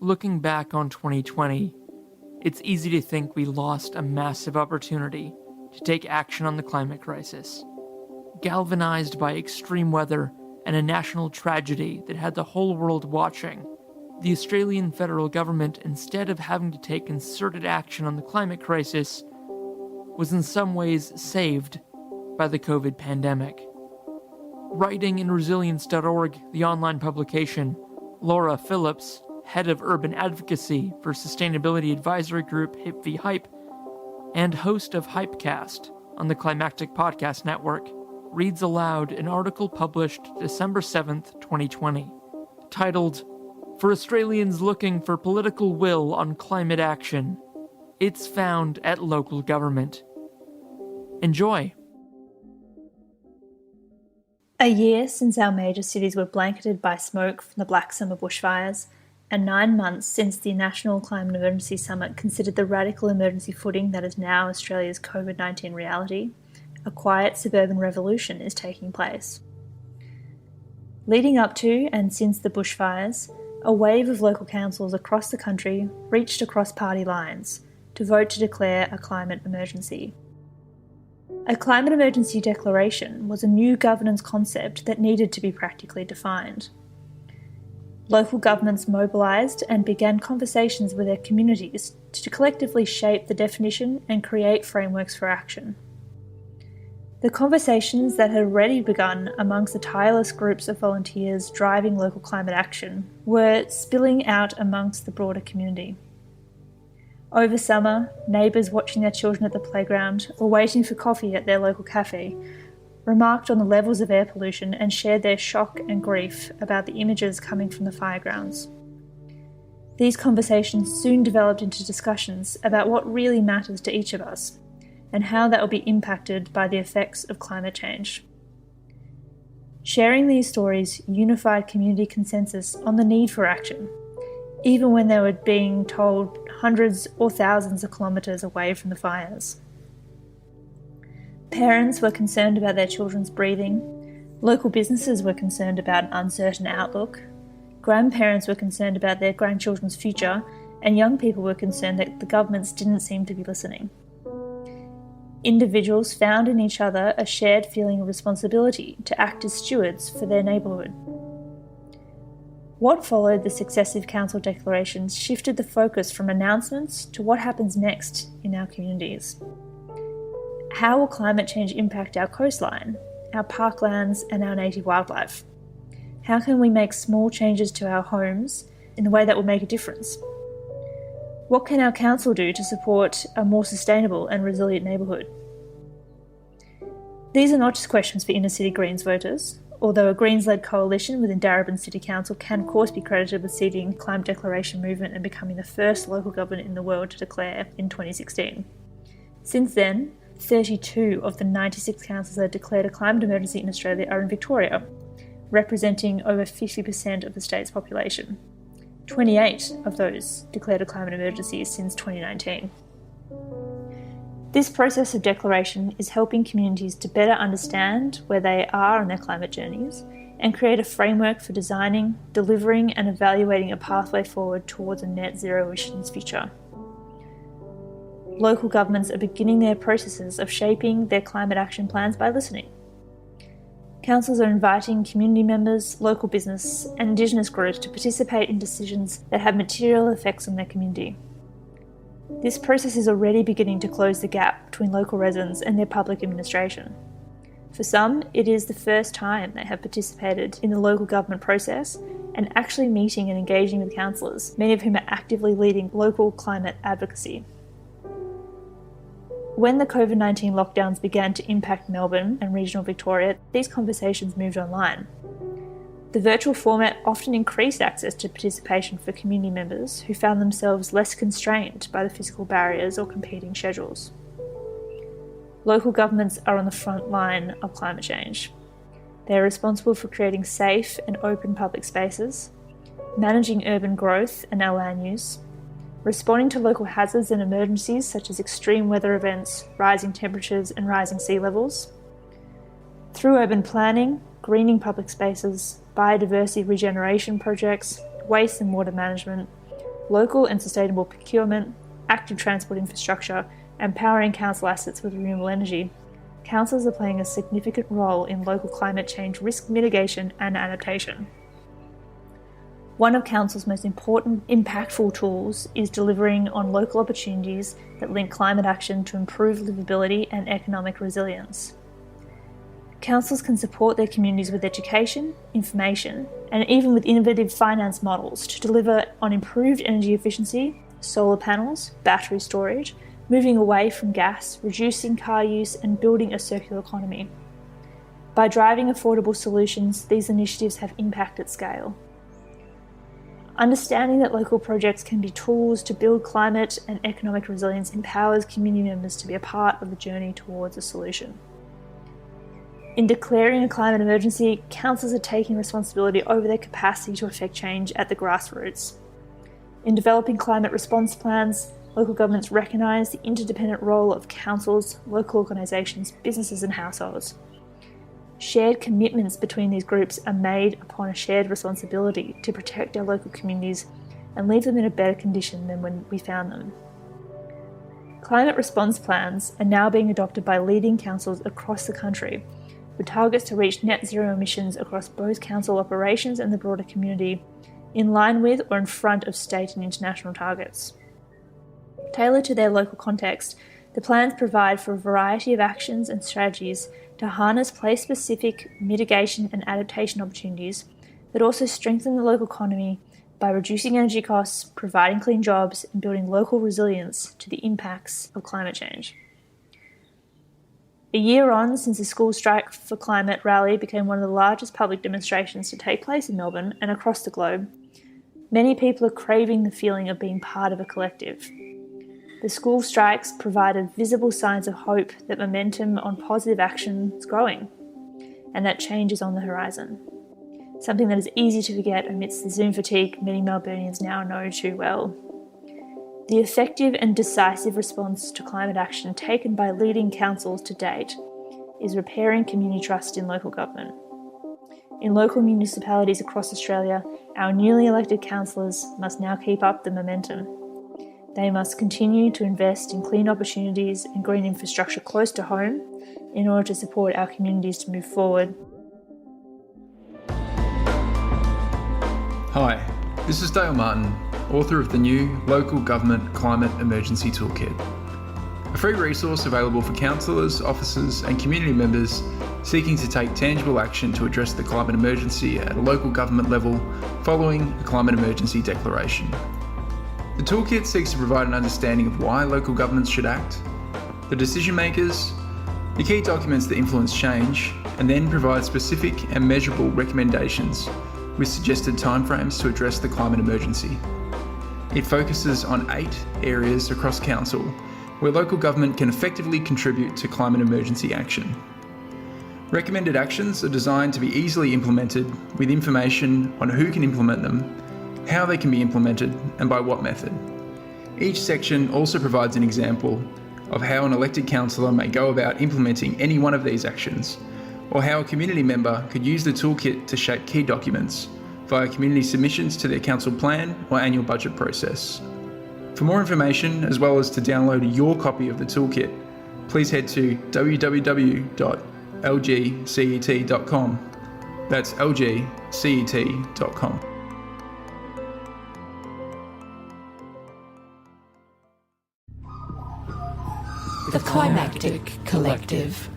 Looking back on 2020, it's easy to think we lost a massive opportunity to take action on the climate crisis. Galvanized by extreme weather and a national tragedy that had the whole world watching, the Australian federal government, instead of having to take concerted action on the climate crisis, was in some ways saved by the COVID pandemic. Writing in resilience.org, the online publication, Laura Phillips, head of urban advocacy for sustainability advisory group Hip v Hype, and host of Hypecast on the Climactic Podcast Network, reads aloud an article published December 7th, 2020, titled, "For Australians Looking for Political Will on Climate Action, It's Found at Local Government." Enjoy! A year since our major cities were blanketed by smoke from the Black Summer bushfires, and 9 months since the National Climate Emergency Summit considered the radical emergency footing that is now Australia's COVID-19 reality, a quiet suburban revolution is taking place. Leading up to and since the bushfires, a wave of local councils across the country reached across party lines to vote to declare a climate emergency. A climate emergency declaration was a new governance concept that needed to be practically defined. Local governments mobilised and began conversations with their communities to collectively shape the definition and create frameworks for action. The conversations that had already begun amongst the tireless groups of volunteers driving local climate action were spilling out amongst the broader community. Over summer, neighbours watching their children at the playground or waiting for coffee at their local cafe remarked on the levels of air pollution and shared their shock and grief about the images coming from the firegrounds. These conversations soon developed into discussions about what really matters to each of us and how that will be impacted by the effects of climate change. Sharing these stories unified community consensus on the need for action, even when they were being told hundreds or thousands of kilometres away from the fires. Parents were concerned about their children's breathing, local businesses were concerned about an uncertain outlook, grandparents were concerned about their grandchildren's future, and young people were concerned that the governments didn't seem to be listening. Individuals found in each other a shared feeling of responsibility to act as stewards for their neighbourhood. What followed the successive council declarations shifted the focus from announcements to what happens next in our communities. How will climate change impact our coastline, our parklands, and our native wildlife? How can we make small changes to our homes in a way that will make a difference? What can our council do to support a more sustainable and resilient neighbourhood? These are not just questions for inner city Greens voters, although a Greens-led coalition within Darebin City Council can of course be credited with seeding the climate declaration movement and becoming the first local government in the world to declare in 2016. Since then, 32 of the 96 councils that have declared a climate emergency in Australia are in Victoria, representing over 50% of the state's population. 28 of those declared a climate emergency since 2019. This process of declaration is helping communities to better understand where they are on their climate journeys and create a framework for designing, delivering and evaluating a pathway forward towards a net zero emissions future. Local governments are beginning their processes of shaping their climate action plans by listening. Councils are inviting community members, local business and Indigenous groups to participate in decisions that have material effects on their community. This process is already beginning to close the gap between local residents and their public administration. For some, it is the first time they have participated in the local government process and actually meeting and engaging with councillors, many of whom are actively leading local climate advocacy. When the COVID-19 lockdowns began to impact Melbourne and regional Victoria, these conversations moved online. The virtual format often increased access to participation for community members who found themselves less constrained by the physical barriers or competing schedules. Local governments are on the front line of climate change. They are responsible for creating safe and open public spaces, managing urban growth and our land use, responding to local hazards and emergencies such as extreme weather events, rising temperatures and rising sea levels. Through urban planning, greening public spaces, biodiversity regeneration projects, waste and water management, local and sustainable procurement, active transport infrastructure, and powering council assets with renewable energy, councils are playing a significant role in local climate change risk mitigation and adaptation. One of council's most important, impactful tools is delivering on local opportunities that link climate action to improve livability and economic resilience. Councils can support their communities with education, information, and even with innovative finance models to deliver on improved energy efficiency, solar panels, battery storage, moving away from gas, reducing car use, and building a circular economy. By driving affordable solutions, these initiatives have impact at scale. Understanding that local projects can be tools to build climate and economic resilience empowers community members to be a part of the journey towards a solution. In declaring a climate emergency, councils are taking responsibility over their capacity to effect change at the grassroots. In developing climate response plans, local governments recognise the interdependent role of councils, local organisations, businesses and households. Shared commitments between these groups are made upon a shared responsibility to protect our local communities and leave them in a better condition than when we found them. Climate response plans are now being adopted by leading councils across the country, with targets to reach net zero emissions across both council operations and the broader community, in line with or in front of state and international targets. Tailored to their local context, the plans provide for a variety of actions and strategies to harness place-specific mitigation and adaptation opportunities that also strengthen the local economy by reducing energy costs, providing clean jobs, and building local resilience to the impacts of climate change. A year on since the School Strike for Climate rally became one of the largest public demonstrations to take place in Melbourne and across the globe, many people are craving the feeling of being part of a collective. The school strikes provided visible signs of hope that momentum on positive action is growing and that change is on the horizon, something that is easy to forget amidst the Zoom fatigue many Melburnians now know too well. The effective and decisive response to climate action taken by leading councils to date is repairing community trust in local government. In local municipalities across Australia, our newly elected councillors must now keep up the momentum. They must continue to invest in clean opportunities and green infrastructure close to home in order to support our communities to move forward. Hi, this is Dale Martin, author of the new Local Government Climate Emergency Toolkit, a free resource available for councillors, officers and community members seeking to take tangible action to address the climate emergency at a local government level following a climate emergency declaration. The toolkit seeks to provide an understanding of why local governments should act, the decision makers, the key documents that influence change, and then provide specific and measurable recommendations with suggested timeframes to address the climate emergency. It focuses on 8 areas across council where local government can effectively contribute to climate emergency action. Recommended actions are designed to be easily implemented with information on who can implement them, how they can be implemented, and by what method. Each section also provides an example of how an elected councillor may go about implementing any one of these actions, or how a community member could use the toolkit to shape key documents via community submissions to their council plan or annual budget process. For more information, as well as to download your copy of the toolkit, please head to www.lgcet.com. That's lgcet.com. The Climactic Collective.